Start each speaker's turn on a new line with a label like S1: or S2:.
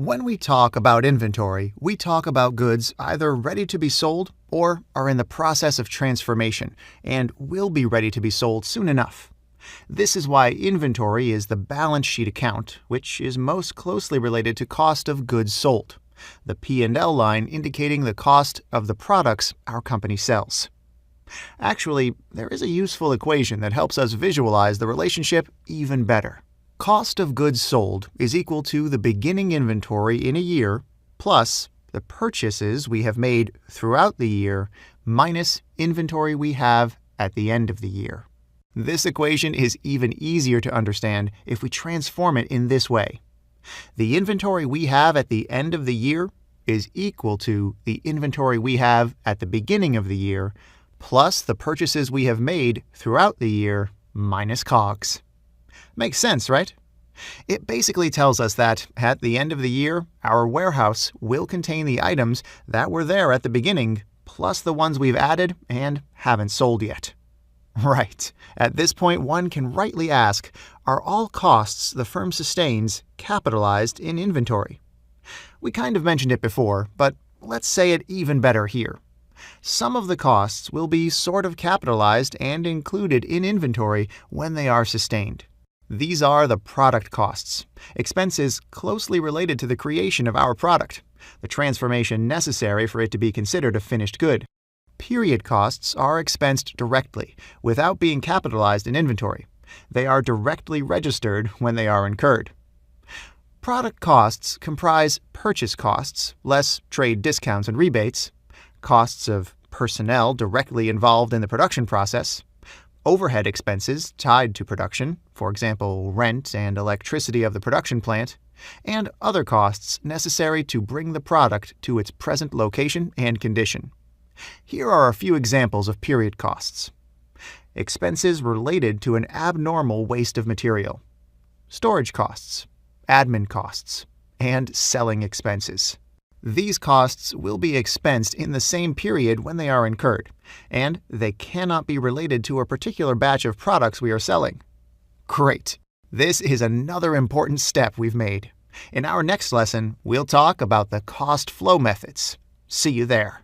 S1: When we talk about inventory, we talk about goods either ready to be sold or are in the process of transformation and will be ready to be sold soon enough. This is why inventory is the balance sheet account, which is most closely related to cost of goods sold, the P&L line indicating the cost of the products our company sells. Actually, there is a useful equation that helps us visualize the relationship even better. Cost of goods sold is equal to the beginning inventory in a year plus the purchases we have made throughout the year minus inventory we have at the end of the year. This equation is even easier to understand if we transform it in this way. The inventory we have at the end of the year is equal to the inventory we have at the beginning of the year plus the purchases we have made throughout the year minus COGS. Makes sense, right? It basically tells us that, at the end of the year, our warehouse will contain the items that were there at the beginning, plus the ones we've added and haven't sold yet. Right. At this point, one can rightly ask, are all costs the firm sustains capitalized in inventory? We kind of mentioned it before, but let's say it even better here. Some of the costs will be sort of capitalized and included in inventory when they are sustained. These are the product costs, expenses closely related to the creation of our product, the transformation necessary for it to be considered a finished good. Period costs are expensed directly, without being capitalized in inventory. They are directly registered when they are incurred. Product costs comprise purchase costs, less trade discounts and rebates, costs of personnel directly involved in the production process, overhead expenses tied to production, for example, rent and electricity of the production plant, and other costs necessary to bring the product to its present location and condition. Here are a few examples of period costs. Expenses related to an abnormal waste of material, storage costs, admin costs, and selling expenses. These costs will be expensed in the same period when they are incurred, and they cannot be related to a particular batch of products we are selling. Great! This is another important step we've made. In our next lesson, we'll talk about the cost flow methods. See you there.